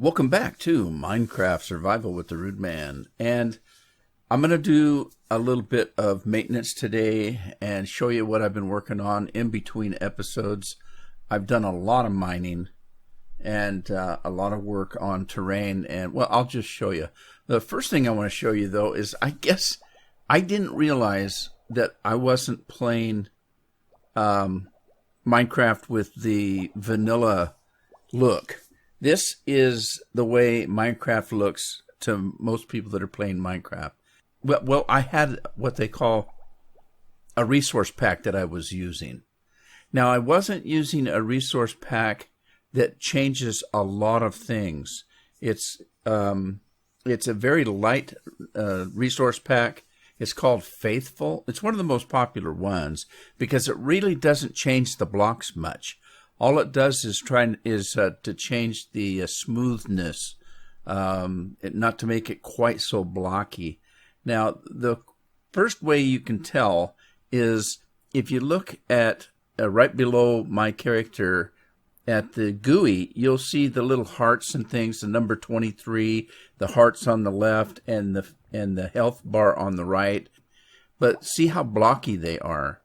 Welcome back to Minecraft Survival with the Rudeman, and I'm going to do a little bit of maintenance today and show you what I've been working on in between episodes. I've done a lot of mining and a lot of work on terrain, and well, I'll just show you. The first thing I want to show you though is I guess I didn't realize that I wasn't playing Minecraft with the vanilla look. This is the way Minecraft looks to most people that are playing Minecraft. Well, I had what they call a resource pack that I was using. Now, I wasn't using a resource pack that changes a lot of things. It's a very light resource pack. It's called Faithful. It's one of the most popular ones because it really doesn't change the blocks much. All it does is to change the smoothness, not to make it quite so blocky. Now, the first way you can tell is if you look at right below my character at the GUI, you'll see the little hearts and things, the number 23, the hearts on the left, and the health bar on the right. But see how blocky they are.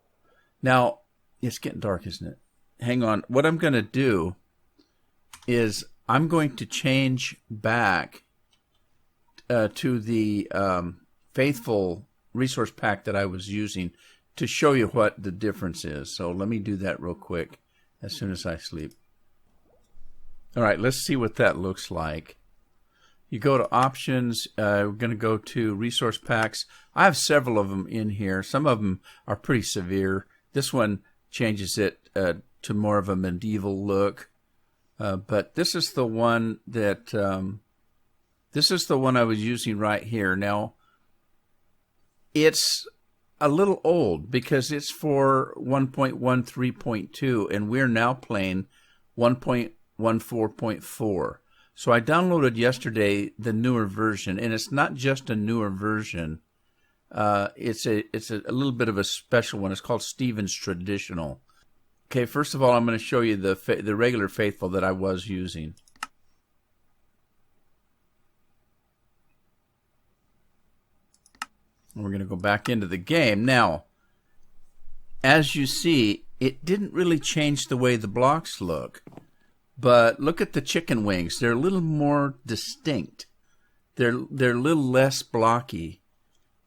Now, it's getting dark, isn't it? Hang on. What I'm going to do is I'm going to change back to the Faithful resource pack that I was using to show you what the difference is. So let me do that real quick as soon as I sleep. All right, let's see what that looks like. You go to options. We're going to go to resource packs. I have several of them in here. Some of them are pretty severe. This one changes it to more of a medieval look, but this is the one that I was using right here. Now, it's a little old because it's for 1.13.2, and we're now playing 1.14.4. So I downloaded yesterday the newer version, and it's not just a newer version. It's a little bit of a special one. It's called Stevens Traditional. Okay, first of all, I'm going to show you the regular Faithful that I was using. And we're going to go back into the game. Now, as you see, it didn't really change the way the blocks look. But look at the chicken wings. They're a little more distinct. They're a little less blocky.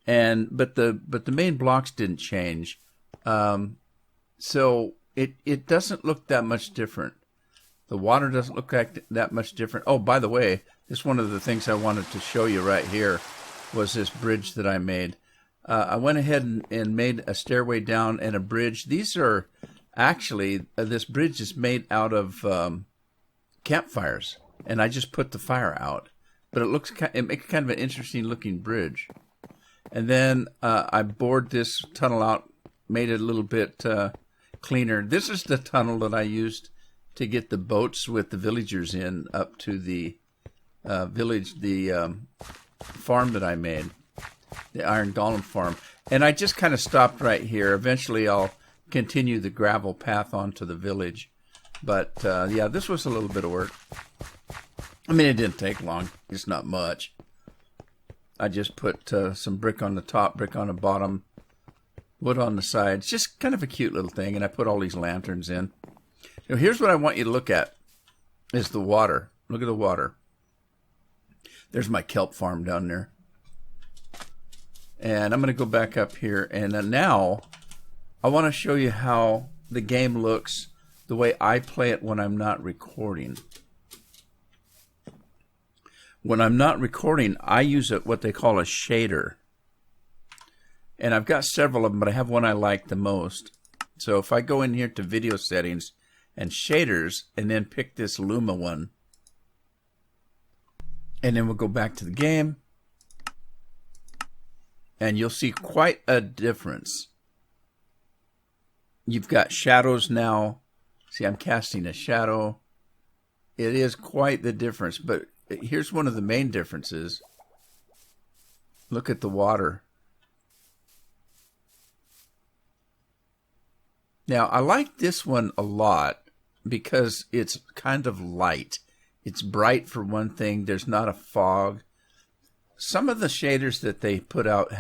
But the main blocks didn't change. So it doesn't look that much different. The water doesn't look like that much different. Oh, by the way, this one of the things I wanted to show you right here was this bridge that I made. I went ahead and made a stairway down and a bridge. These are actually, this bridge is made out of campfires, and I just put the fire out. But it makes kind of an interesting looking bridge. And then I bored this tunnel out, made it a little bit cleaner. This is the tunnel that I used to get the boats with the villagers in up to the farm that I made, the Iron Golem farm. And I just kind of stopped right here. Eventually I'll continue the gravel path onto the village. But yeah, this was a little bit of work. I mean, it didn't take long. It's not much. I just put some brick on the top, brick on the bottom, wood on the sides. Just kind of a cute little thing. And I put all these lanterns in. So here's what I want you to look at is the water. Look at the water. There's my kelp farm down there. And I'm going to go back up here. And now I want to show you how the game looks the way I play it when I'm not recording. When I'm not recording, I use what they call a shader. And I've got several of them, but I have one I like the most. So if I go in here to video settings and shaders, and then pick this Luma one, and then we'll go back to the game, and you'll see quite a difference. You've got shadows now. See, I'm casting a shadow. It is quite the difference, but here's one of the main differences. Look at the water. Now, I like this one a lot because it's kind of light. It's bright for one thing. There's not a fog. Some of the shaders that they put out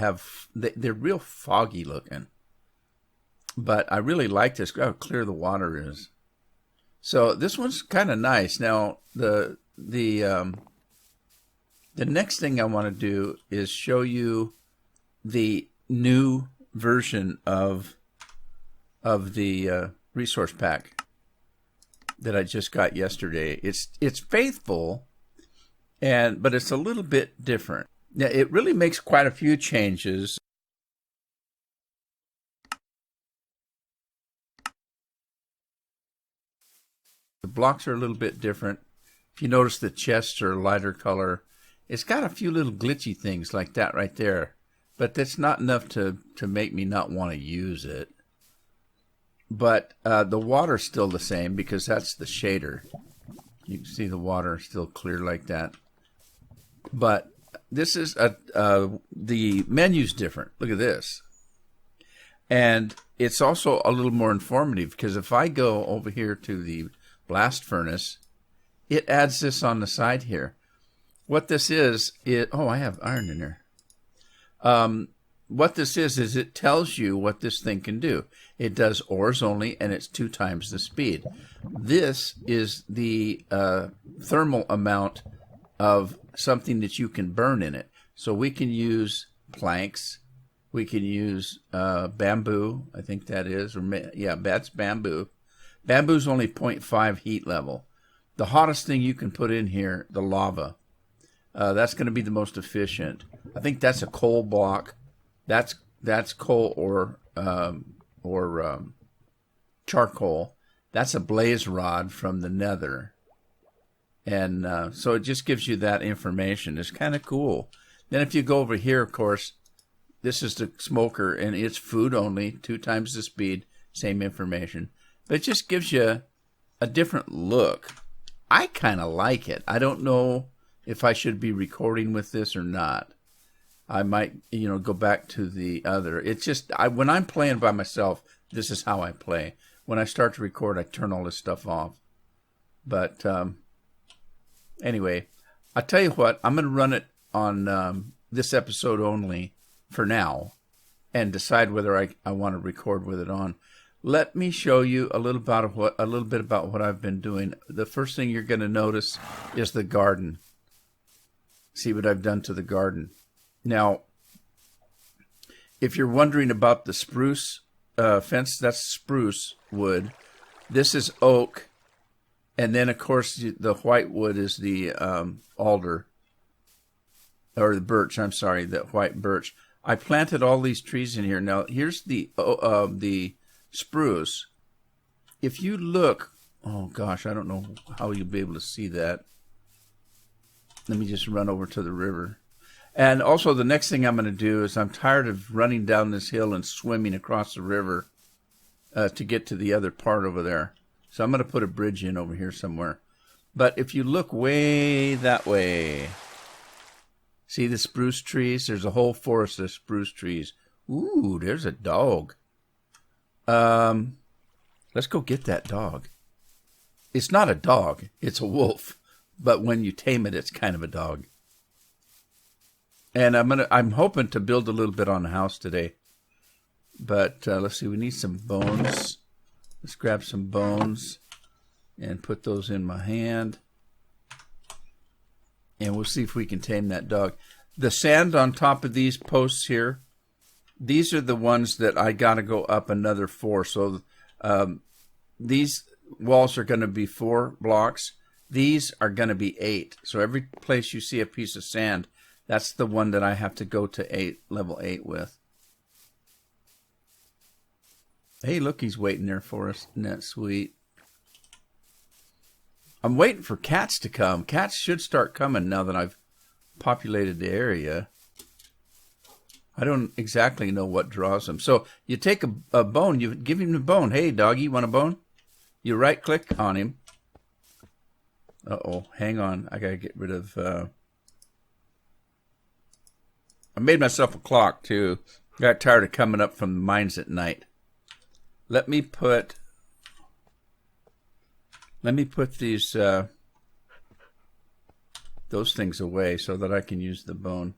they're real foggy looking. But I really like this. How clear the water is. So this one's kind of nice. Now the next thing I want to do is show you the new version of the resource pack that I just got yesterday. It's faithful, but it's a little bit different. Now it really makes quite a few changes. The blocks are a little bit different. If you notice, the chests are a lighter color. It's got a few little glitchy things like that right there, but that's not enough to make me not want to use it. But the water's still the same because that's the shader. You can see the water still clear like that. But this is the menu's different. Look at this. And it's also a little more informative because if I go over here to the blast furnace, it adds this on the side here. What this is, I have iron in there. What this is it tells you what this thing can do. It does ores only, and it's 2 times the speed. This is the thermal amount of something that you can burn in it. So we can use planks. We can use bamboo, I think that is. That's bamboo. Bamboo's only 0.5 heat level. The hottest thing you can put in here, the lava. That's going to be the most efficient. I think that's a coal block. That's coal or charcoal. That's a blaze rod from the nether. And so it just gives you that information. It's kind of cool. Then if you go over here, of course, this is the smoker, and it's food only, 2 times the speed, same information. But it just gives you a different look. I kind of like it. I don't know if I should be recording with this or not. I might, go back to the other. It's just, when I'm playing by myself, this is how I play. When I start to record, I turn all this stuff off. But anyway, I'll tell you what, I'm going to run it on this episode only for now and decide whether I want to record with it on. Let me show you a little bit about what I've been doing. The first thing you're going to notice is the garden. See what I've done to the garden. Now, if you're wondering about the spruce fence, that's spruce wood. This is oak. And then, of course, the white wood is the alder. Or the birch, I'm sorry, the white birch. I planted all these trees in here. Now, here's the spruce. If you look, oh gosh, I don't know how you'll be able to see that. Let me just run over to the river. And also the next thing I'm going to do is I'm tired of running down this hill and swimming across the river to get to the other part over there. So I'm going to put a bridge in over here somewhere. But if you look way that way, see the spruce trees? There's a whole forest of spruce trees. Ooh, there's a dog. Let's go get that dog. It's not a dog, it's a wolf. But when you tame it, it's kind of a dog. And I'm hoping to build a little bit on the house today. But let's see, we need some bones. Let's grab some bones and put those in my hand. And we'll see if we can tame that dog. The sand on top of these posts here, these are the ones that I got to go up another 4. So these walls are going to be 4 blocks. These are going to be 8. So every place you see a piece of sand, that's the one that I have to go to level 8 with. Hey, look, he's waiting there for us. Isn't that sweet? I'm waiting for cats to come. Cats should start coming now that I've populated the area. I don't exactly know what draws them. So you take a bone, you give him a bone. Hey, doggy, want a bone? You right-click on him. Uh-oh, hang on. I got to get rid of... I made myself a clock, too. Got tired of coming up from the mines at night. Let me put these those things away so that I can use the bone.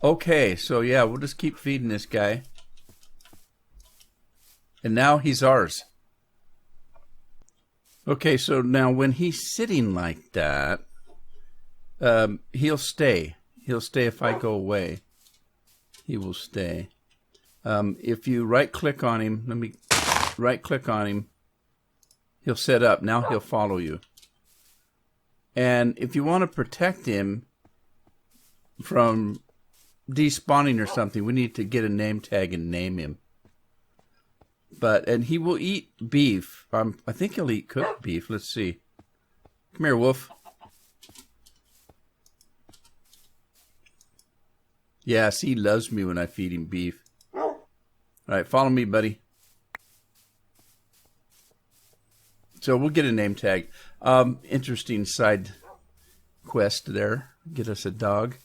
Okay, so yeah, we'll just keep feeding this guy. And now he's ours. Okay, so now when he's sitting like that, he'll stay. He'll stay if I go away. He will stay. If you right-click on him, let me right-click on him, he'll set up. Now he'll follow you. And if you want to protect him from despawning or something, we need to get a name tag and name him. And he will eat beef. I think he'll eat cooked beef. Let's see. Come here, Wolf. Yes, he loves me when I feed him beef. All right, follow me, buddy. So we'll get a name tag. Interesting side quest there. Get us a dog.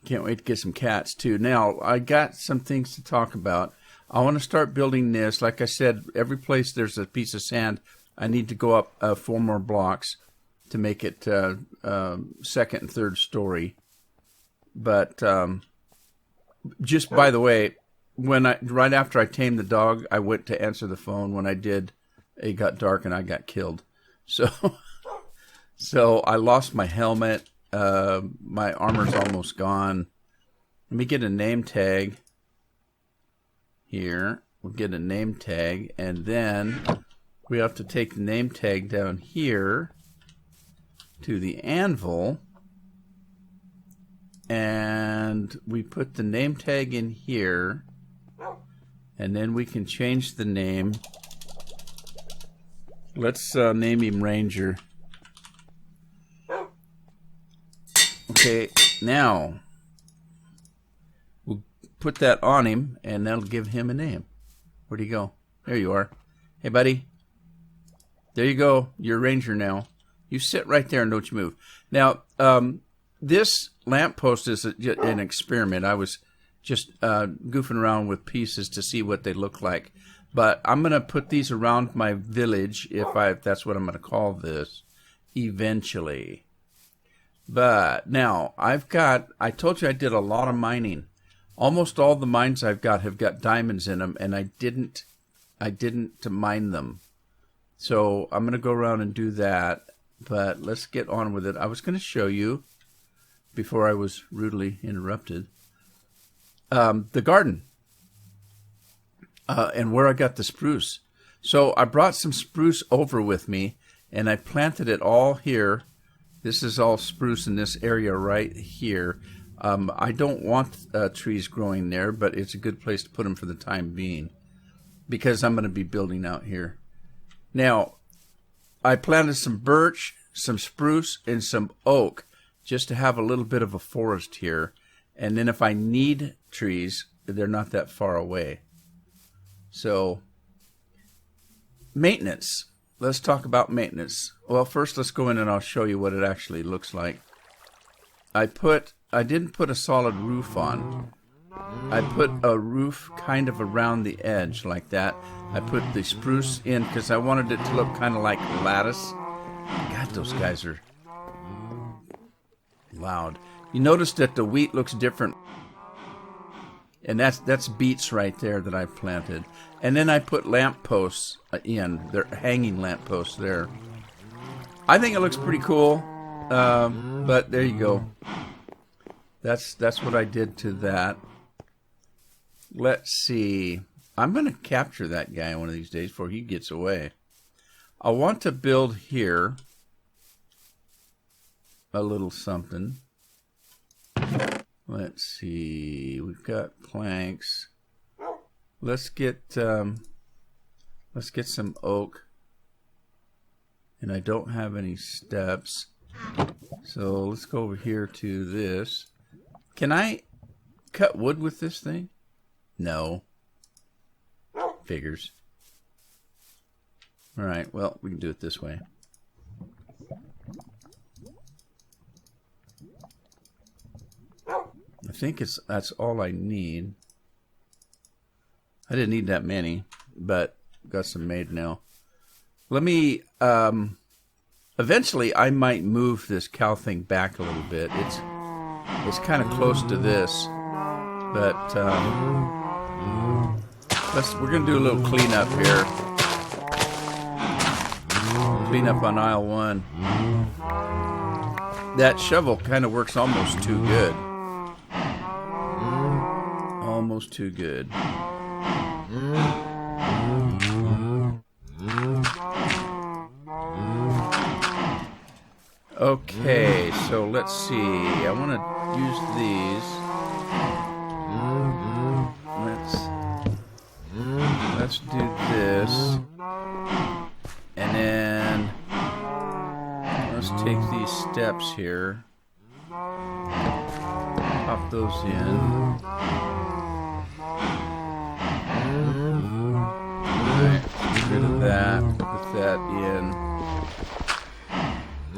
Can't wait to get some cats, too. Now, I got some things to talk about. I want to start building this. Like I said, every place there's a piece of sand, I need to go up 4 more blocks to make it second and third story. But just by the way, right after I tamed the dog, I went to answer the phone. When I did, it got dark and I got killed. So I lost my helmet. My armor's almost gone. Let me get a name tag here. We'll get a name tag, and then we have to take the name tag down here to the anvil, and we put the name tag in here, and then we can change the name. Let's name him Ranger. Okay, now we'll put that on him, and that'll give him a name. Where'd he go? There you are. Hey, buddy. There you go. You're a ranger now. You sit right there and don't you move. Now, this lamppost is an experiment. I was just goofing around with pieces to see what they look like. But I'm going to put these around my village, if that's what I'm going to call this, eventually. But now, I told you I did a lot of mining. Almost all the mines I've got have got diamonds in them, and I didn't mine them. So I'm going to go around and do that, but let's get on with it. I was going to show you, before I was rudely interrupted, the garden and where I got the spruce. So I brought some spruce over with me, and I planted it all here. This is all spruce in this area right here. I don't want trees growing there, but it's a good place to put them for the time being, because I'm going to be building out here. Now, I planted some birch, some spruce, and some oak, just to have a little bit of a forest here. And then if I need trees, they're not that far away. So, maintenance. Let's talk about maintenance. Well, first let's go in and I'll show you what it actually looks like. I didn't put a solid roof on. I put a roof kind of around the edge like that. I put the spruce in because I wanted it to look kind of like lattice. God, those guys are loud. You notice that the wheat looks different. And that's beets right there that I planted. And then I put lamp posts in. They're hanging lamp posts there. I think it looks pretty cool. But there you go. That's what I did to that. Let's see. I'm going to capture that guy one of these days before he gets away. I want to build here a little something. Let's see. We've got planks. Let's get some oak. And I don't have any steps. So let's go over here to this. Can I cut wood with this thing? No. Figures. All right, well, we can do it this way. I think that's all I need. I didn't need that many, but got some made now. Let me Eventually, I might move this cow thing back a little bit. It's kind of close to this, but we're gonna do a little cleanup here. Clean up on aisle 1. That shovel kind of works almost too good. Almost too good. Okay, so let's see. I want to use these. Let's do this. And then let's take these steps here. Pop those in. Alright, get rid of that. Put that in.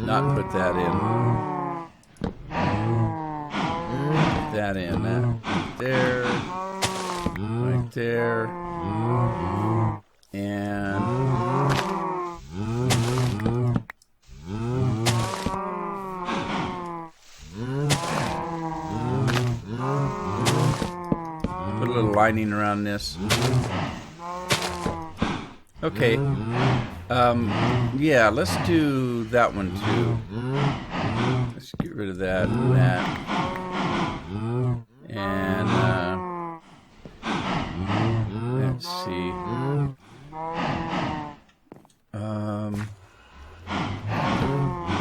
Not put that in. Put that in. That right there. Right there. And put a little lining around this. Okay. Yeah, let's do that one too. Let's get rid of that and that. And let's see.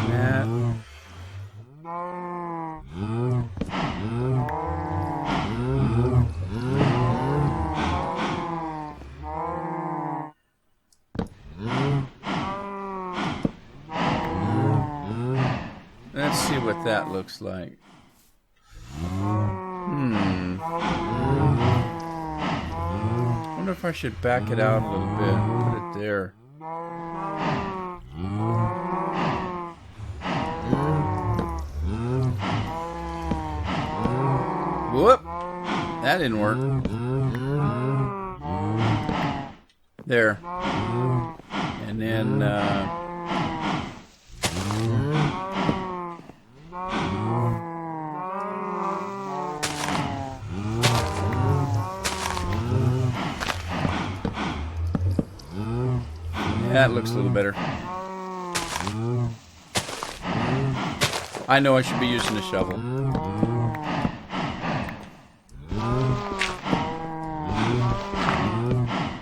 That. Let's see what that looks like. I wonder if I should back it out a little bit. Put it there. Whoop! That didn't work. There. And then, that looks a little better. I know I should be using a shovel.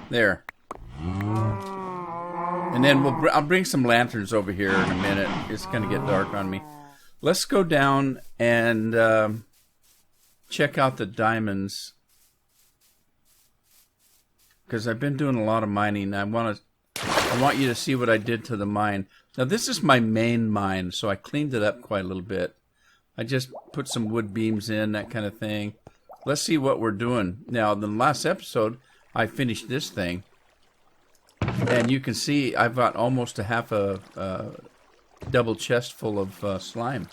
There. And then I'll bring some lanterns over here in a minute. It's going to get dark on me. Let's go down and check out the diamonds. Because I've been doing a lot of mining. I want you to see what I did to the mine. Now this is my main mine, so I cleaned it up quite a little bit. I just put some wood beams in, that kind of thing. Let's see what we're doing. Now, in the last episode, I finished this thing. And you can see I've got almost a half a double chest full of slime.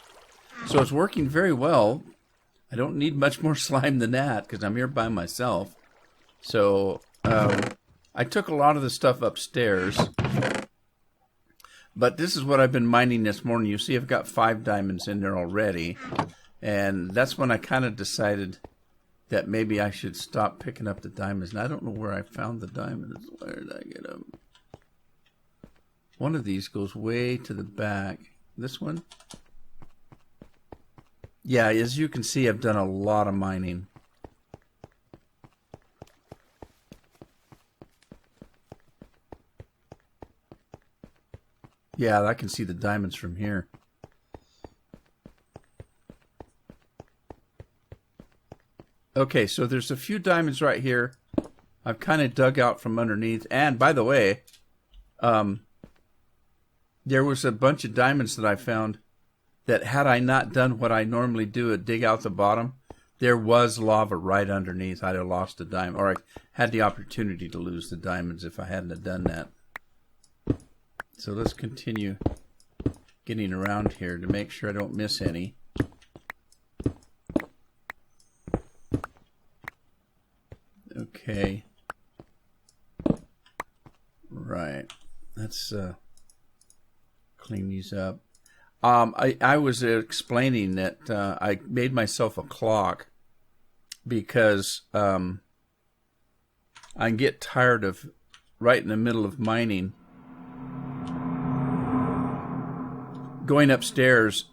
So it's working very well. I don't need much more slime than that because I'm here by myself. So I took a lot of the stuff upstairs. But this is what I've been mining this morning. You see I've got 5 diamonds in there already. And that's when I kind of decided that maybe I should stop picking up the diamonds. And I don't know where I found the diamonds. Where did I get them? One of these goes way to the back. This one? Yeah, as you can see, I've done a lot of mining. Yeah, I can see the diamonds from here. Okay, so there's a few diamonds right here. I've kind of dug out from underneath. And, by the way, there was a bunch of diamonds that I found that had I not done what I normally do, dig out the bottom, there was lava right underneath. I'd have lost a diamond, or I had the opportunity to lose the diamonds if I hadn't have done that. So let's continue getting around here to make sure I don't miss any. Okay. Right. Let's clean these up. I was explaining that I made myself a clock because I get tired of right in the middle of mining going upstairs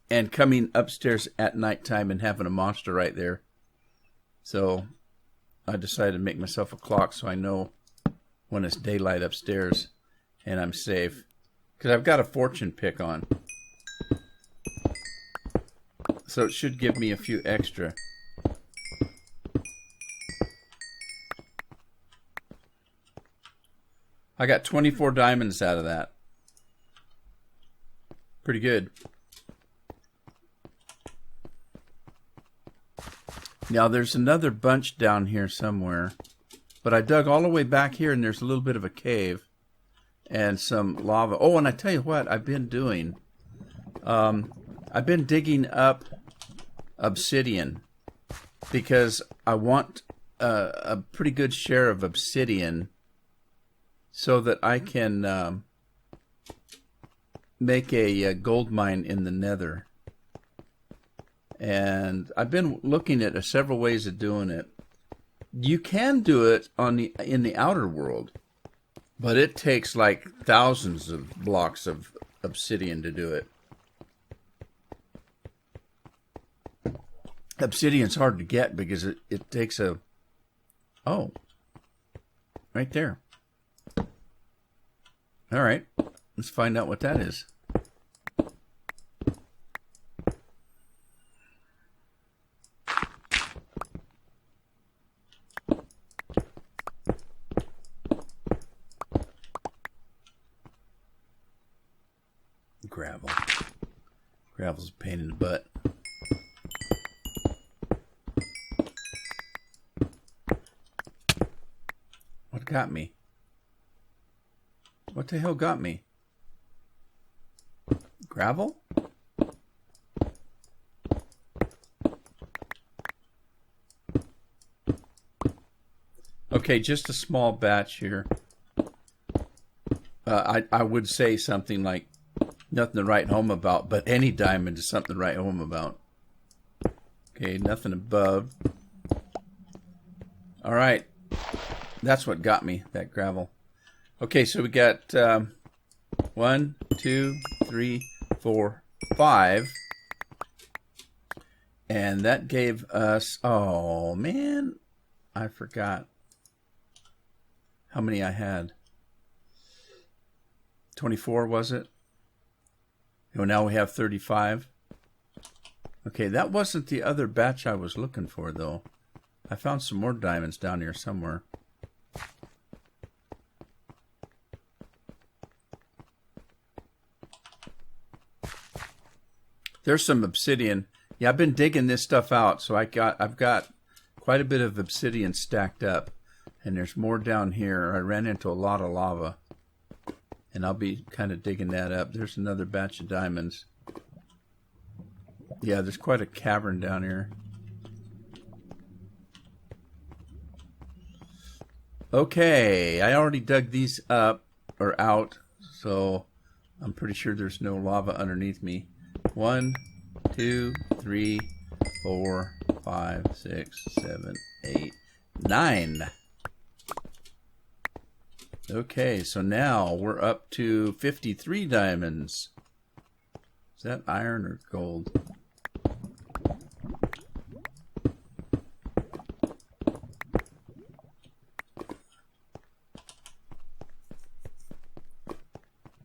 and coming upstairs at nighttime and having a monster right there. So I decided to make myself a clock so I know when it's daylight upstairs and I'm safe. Because I've got a fortune pick on. So it should give me a few extra. I got 24 diamonds out of that. Pretty good. Now there's another bunch down here somewhere. But I dug all the way back here and there's a little bit of a cave. And some lava. Oh, and I tell you what I've been doing. I've been digging up obsidian. Because I want a pretty good share of obsidian. So that I can make a gold mine in the nether. And I've been looking at several ways of doing it. You can do it in the outer world. But it takes like thousands of blocks of obsidian to do it. Obsidian's hard to get because it takes a... Oh. Right there. Alright. Let's find out what that is. Gravel. Gravel's a pain in the butt. What got me? What the hell got me? Gravel? Okay, just a small batch here. I would say something like nothing to write home about, but any diamond is something to write home about. Okay, nothing above. All right. That's what got me, that gravel. Okay, so we got 1, 2, 3, 4, 5. And that gave us... Oh, man. I forgot how many I had. 24, was it? Oh, now we have 35. Okay, that wasn't the other batch I was looking for, though. I found some more diamonds down here somewhere. There's some obsidian. Yeah, I've been digging this stuff out, so I've got quite a bit of obsidian stacked up. And there's more down here. I ran into a lot of lava. And I'll be kind of digging that up. There's another batch of diamonds. Yeah, there's quite a cavern down here. Okay, I already dug these up, or out, so I'm pretty sure there's no lava underneath me. 1, 2, 3, 4, 5, 6, 7, 8, 9. Okay, so now we're up to 53 diamonds. Is that iron or gold?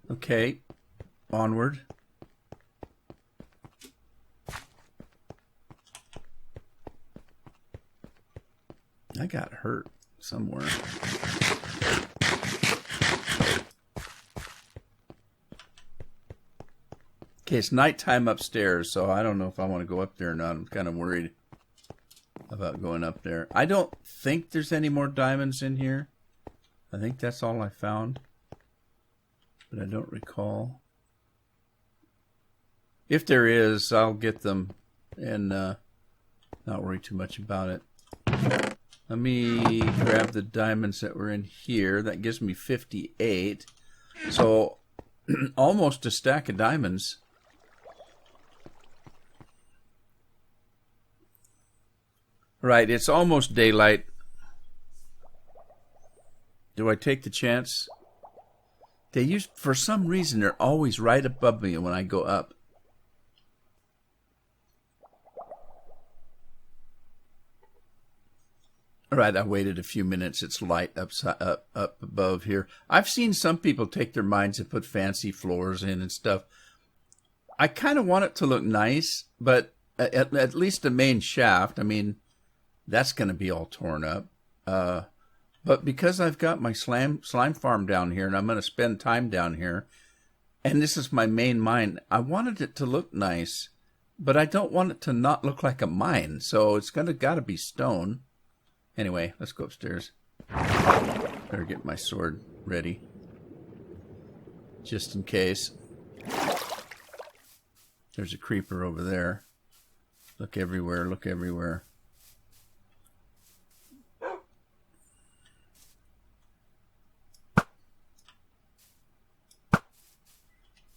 Okay, onward. I got hurt somewhere. Okay, it's nighttime upstairs, so I don't know if I want to go up there or not. I'm kind of worried about going up there. I don't think there's any more diamonds in here. I think that's all I found. But I don't recall. If there is, I'll get them and not worry too much about it. Let me grab the diamonds that were in here. That gives me 58. So almost a stack of diamonds. Right, it's almost daylight. Do I take the chance? For some reason, they're always right above me when I go up. All right, I waited a few minutes. It's light up above here. I've seen some people take their mines and put fancy floors in and stuff. I kind of want it to look nice, but at least the main shaft, I mean, that's going to be all torn up. But because I've got my slime farm down here, and I'm going to spend time down here, and this is my main mine, I wanted it to look nice, but I don't want it to not look like a mine, so it's got to be stone. Anyway, let's go upstairs. Better get my sword ready, just in case. There's a creeper over there. Look everywhere, look everywhere.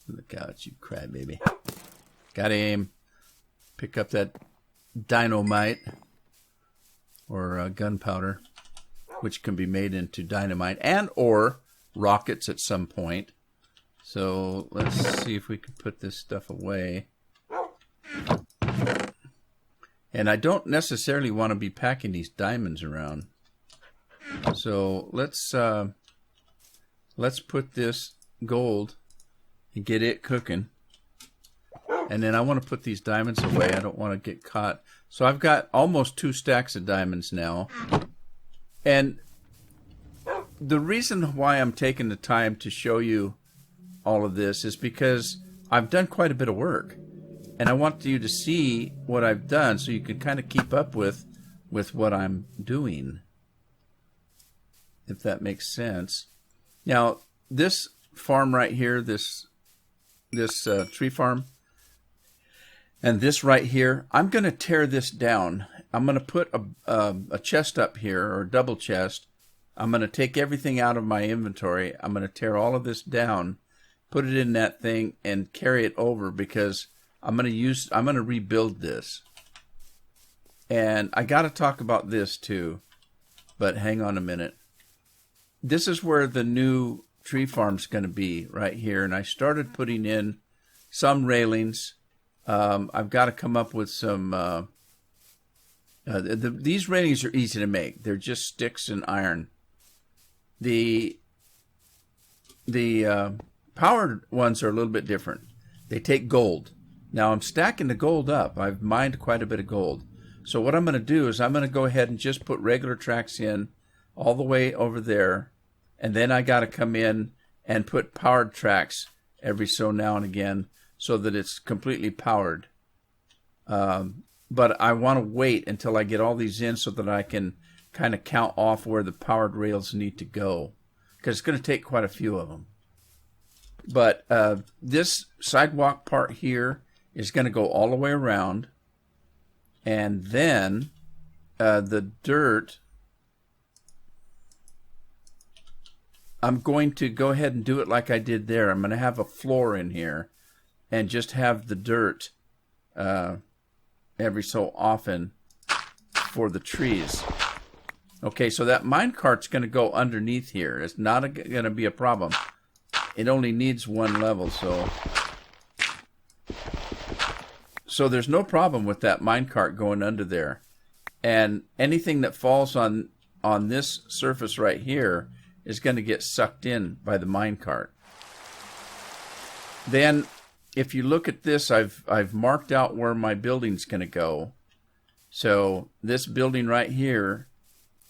Look out, you crybaby. Got him. Pick up that dynamite, or gunpowder, which can be made into dynamite and or rockets at some point. So let's see if we can put this stuff away. And I don't necessarily want to be packing these diamonds around. So let's put this gold and get it cooking. And then I want to put these diamonds away. I don't want to get caught. So I've got almost 2 stacks of diamonds now. And the reason why I'm taking the time to show you all of this is because I've done quite a bit of work. And I want you to see what I've done so you can kind of keep up with what I'm doing, if that makes sense. Now, this farm right here, this tree farm, and this right here, I'm going to tear this down. I'm going to put a chest up here, or a double chest. I'm going to take everything out of my inventory. I'm going to tear all of this down, put it in that thing, and carry it over, because I'm going to rebuild this. And I got to talk about this too, but hang on a minute. This is where the new tree farm's going to be, right here. And I started putting in some railings. I've got to come up with some. These railings are easy to make. They're just sticks and iron. The powered ones are a little bit different. They take gold. Now I'm stacking the gold up. I've mined quite a bit of gold. So what I'm going to do is I'm going to go ahead and just put regular tracks in all the way over there. And then I got to come in and put powered tracks every so now and again, so that it's completely powered. But I want to wait until I get all these in so that I can kind of count off where the powered rails need to go, because it's going to take quite a few of them. But this sidewalk part here is going to go all the way around, and then the dirt, I'm going to go ahead and do it like I did there. I'm going to have a floor in here and just have the dirt every so often for the trees. Okay, so that minecart's going to go underneath here. It's not going to be a problem. It only needs one level, so there's no problem with that minecart going under there. And anything that falls on this surface right here is going to get sucked in by the minecart. Then, if you look at this, I've marked out where my building's going to go. So this building right here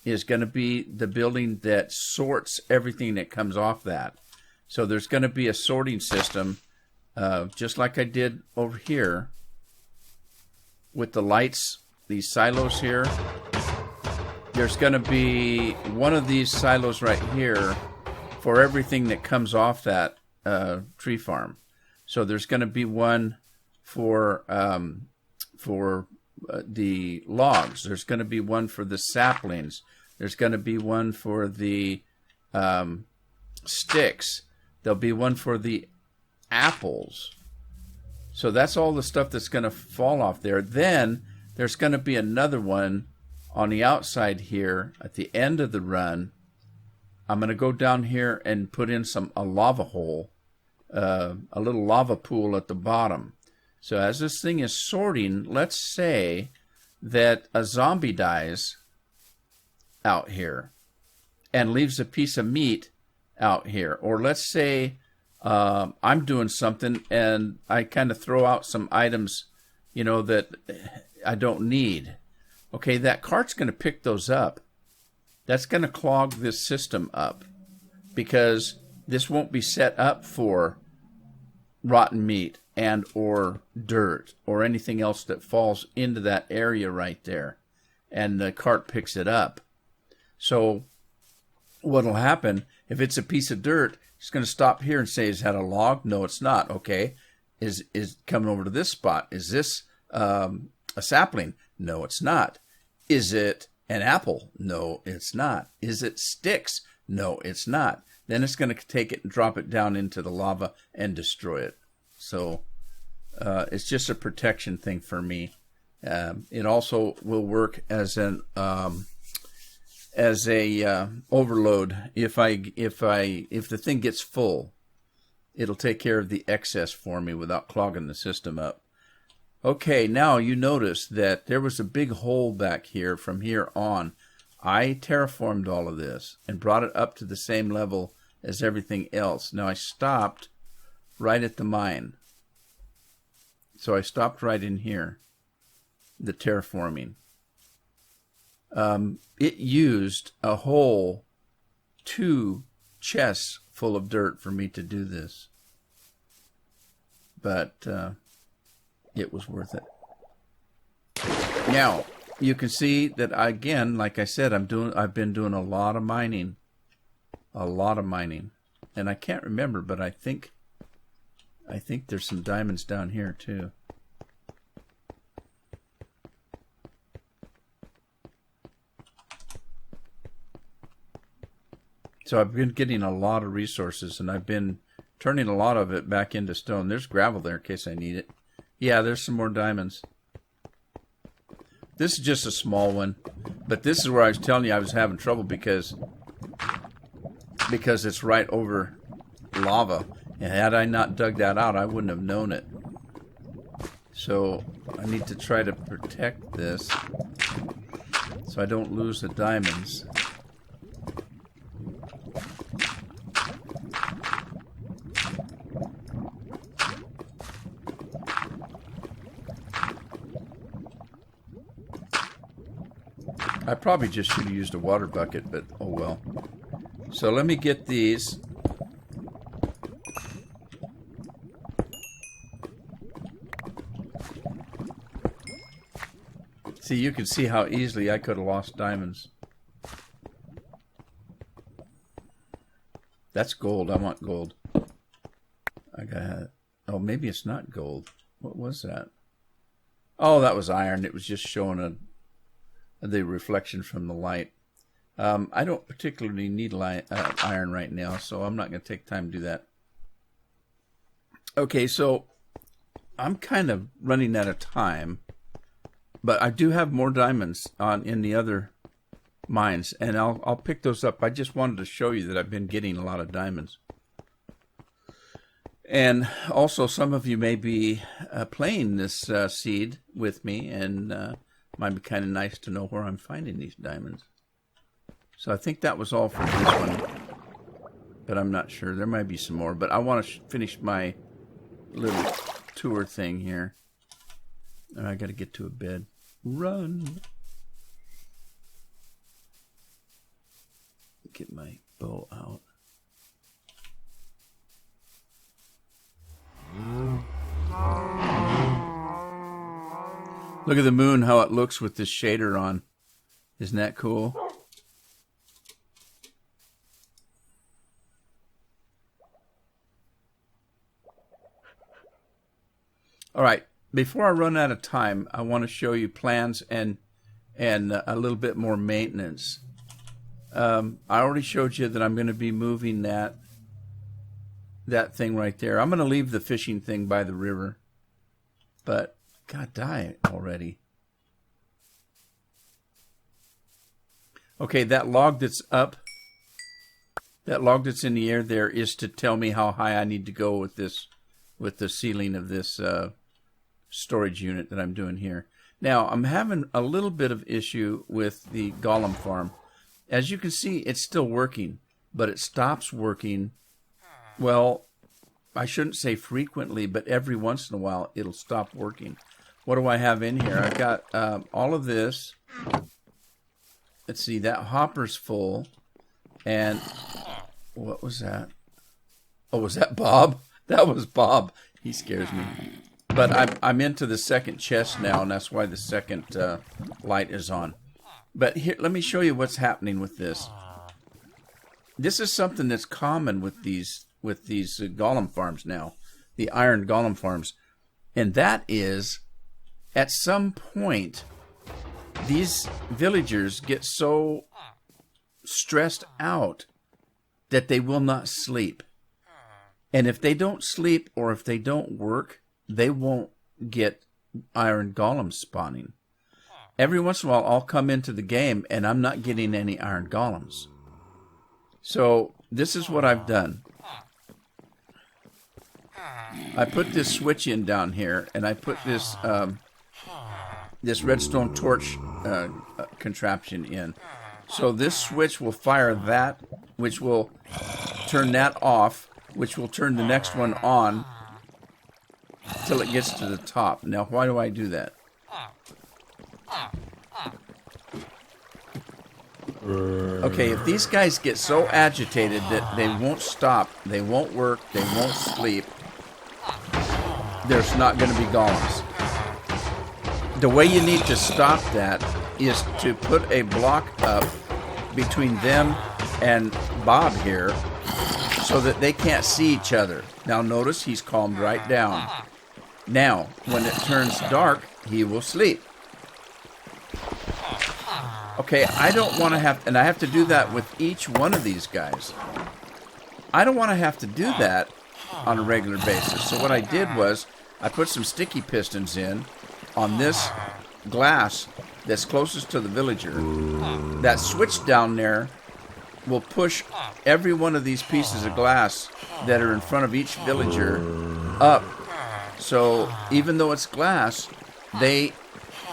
is going to be the building that sorts everything that comes off that. So there's going to be a sorting system, just like I did over here with the lights, these silos here. There's going to be one of these silos right here for everything that comes off that tree farm. So there's going to be one for the logs. There's going to be one for the saplings. There's going to be one for the sticks. There'll be one for the apples. So that's all the stuff that's going to fall off there. Then there's going to be another one on the outside here at the end of the run. I'm going to go down here and put in a lava hole, a little lava pool at the bottom. So as this thing is sorting, let's say that a zombie dies out here and leaves a piece of meat out here. Or let's say I'm doing something and I kind of throw out some items, that I don't need. Okay, that cart's going to pick those up. That's going to clog this system up because this won't be set up for rotten meat and or dirt or anything else that falls into that area right there. And the cart picks it up. So what'll happen, if it's a piece of dirt, it's going to stop here and say, is that a log? No, it's not. Okay. Is coming over to this spot. Is this a sapling? No, it's not. Is it an apple? No, it's not. Is it sticks? No, it's not. Then it's going to take it and drop it down into the lava and destroy it. So it's just a protection thing for me. It also will work as an overload. If the thing gets full, it'll take care of the excess for me without clogging the system up. Okay, now you notice that there was a big hole back here from here on. I terraformed all of this and brought it up to the same level as everything else. Now I stopped right at the mine. So I stopped right in here, the terraforming. It used a whole 2 chests full of dirt for me to do this. But it was worth it. Now, you can see that again, like I said, I've been doing a lot of mining. And I can't remember, but I think there's some diamonds down here too. So I've been getting a lot of resources, and I've been turning a lot of it back into stone. There's gravel there in case I need it. Yeah, there's some more diamonds. This is just a small one, but this is where I was telling you I was having trouble because it's right over lava. And had I not dug that out, I wouldn't have known it. So I need to try to protect this so I don't lose the diamonds. I probably just should have used a water bucket, but oh well. So let me get these. See, you can see how easily I could have lost diamonds. That's gold. I want gold. I got. Oh, maybe it's not gold. What was that? Oh, that was iron. It was just showing the reflection from the light. I don't particularly need iron right now, so I'm not going to take time to do that. Okay, so I'm kind of running out of time, but I do have more diamonds in the other mines, and I'll pick those up. I just wanted to show you that I've been getting a lot of diamonds. And also, some of you may be playing this seed with me, and might be kind of nice to know where I'm finding these diamonds. So I think that was all for this one, but I'm not sure. There might be some more, but I want to finish my little tour thing here. And I got to get to a bed. Run! Get my bow out. Look at the moon, how it looks with this shader on. Isn't that cool? All right, before I run out of time, I want to show you plans and a little bit more maintenance. I already showed you that I'm going to be moving that that thing right there. I'm going to leave the fishing thing by the river. But, God, die already. Okay, that log that's up, that log that's in the air there is to tell me how high I need to go with this, with the ceiling of this storage unit that I'm doing here. Now, I'm having a little bit of issue with the golem farm. As you can see, it's still working, but it stops working. Well, I shouldn't say frequently, but every once in a while, it'll stop working. What do I have in here? I've got all of this. Let's see, that hopper's full. And what was that? Oh, was that Bob? That was Bob. He scares me. But I'm into the second chest now, and that's why the second light is on. But here, let me show you what's happening with this. This is something that's common with these golem farms now, the iron golem farms, and that is, at some point, these villagers get so stressed out that they will not sleep. And if they don't sleep or if they don't work, they won't get iron golems spawning. Every once in a while, I'll come into the game and I'm not getting any iron golems. So this is what I've done. I put this switch in down here, and I put this this redstone torch contraption in. So this switch will fire that, which will turn that off, which will turn the next one on till it gets to the top. Now, why do I do that? Okay, if these guys get so agitated that they won't stop, they won't work, they won't sleep, there's not going to be golems. The way you need to stop that is to put a block up between them and Bob here so that they can't see each other. Now notice he's calmed right down. Now, when it turns dark, he will sleep. Okay, I don't want to have, and I have to do that with each one of these guys. I don't want to have to do that on a regular basis. So what I did was, I put some sticky pistons in on this glass that's closest to the villager. That switch down there will push every one of these pieces of glass that are in front of each villager up. So even though it's glass, they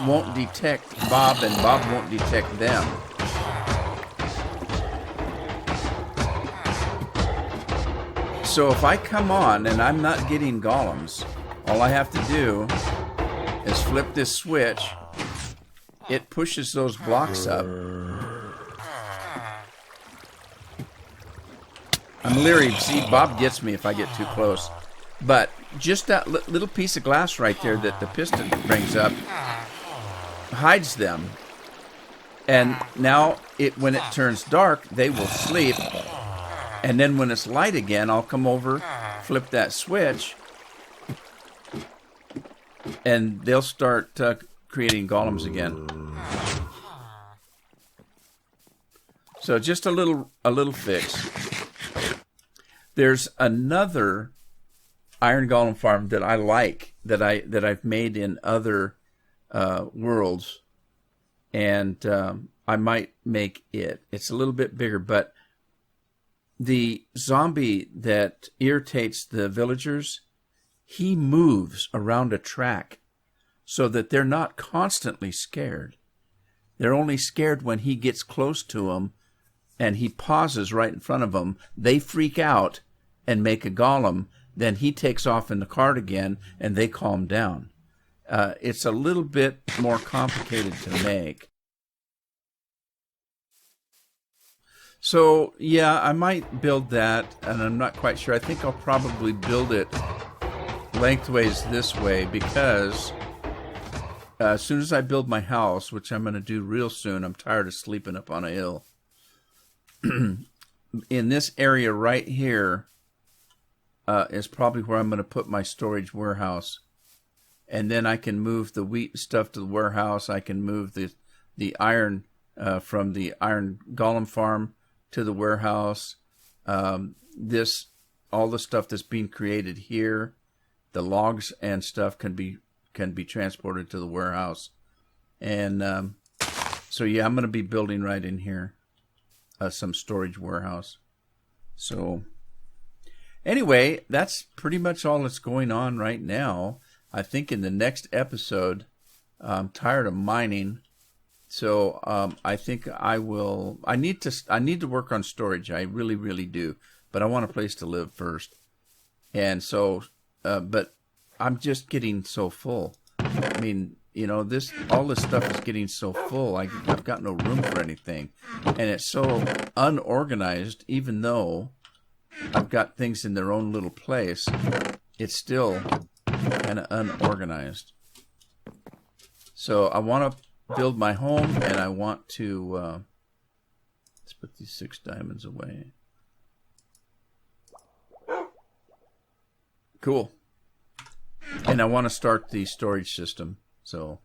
won't detect Bob and Bob won't detect them. So if I come on and I'm not getting golems, all I have to do is flip this switch. It pushes those blocks up. I'm leery. See, Bob gets me if I get too close. But just that little piece of glass right there that the piston brings up hides them. And now, when it turns dark, they will sleep. And then when it's light again, I'll come over, flip that switch, and they'll start creating golems again. So just a little fix. There's another iron golem farm that I like that I've made in other worlds, and I might make it. It's a little bit bigger, but the zombie that irritates the villagers, he moves around a track so that they're not constantly scared. They're only scared when he gets close to them and he pauses right in front of them. They freak out and make a golem. Then he takes off in the cart again and they calm down. It's a little bit more complicated to make. So, yeah, I might build that, and I'm not quite sure. I think I'll probably build it lengthways this way because as soon as I build my house, which I'm going to do real soon, I'm tired of sleeping up on a hill. In this area right here is probably where I'm going to put my storage warehouse. And then I can move the wheat stuff to the warehouse. I can move the iron from the iron golem farm to the warehouse. This all the stuff that's being created here, the logs and stuff can be transported to the warehouse. And so yeah, I'm going to be building right in here some storage warehouse. So anyway, that's pretty much all that's going on right now. I think in the next episode, I'm tired of mining, so I think I will. I need to work on storage. I really, really do. But I want a place to live first, and so, but I'm just getting so full. I mean, all this stuff is getting so full. I've got no room for anything, and it's so unorganized. Even though I've got things in their own little place, it's still kind of unorganized. So I want to build my home, and I want to let's put these 6 diamonds away. Cool. And I want to start the storage system. So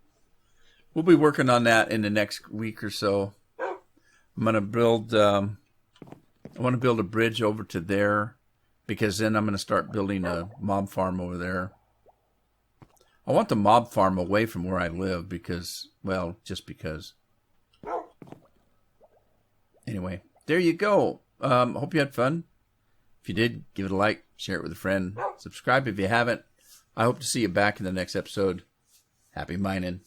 we'll be working on that in the next week or so. I'm going to build I want to build a bridge over to there, because then I'm going to start building a mob farm over there. I want the mob farm away from where I live because, well, just because. Anyway, there you go. Hope you had fun. If you did, give it a like, share it with a friend, subscribe if you haven't. I hope to see you back in the next episode. Happy mining.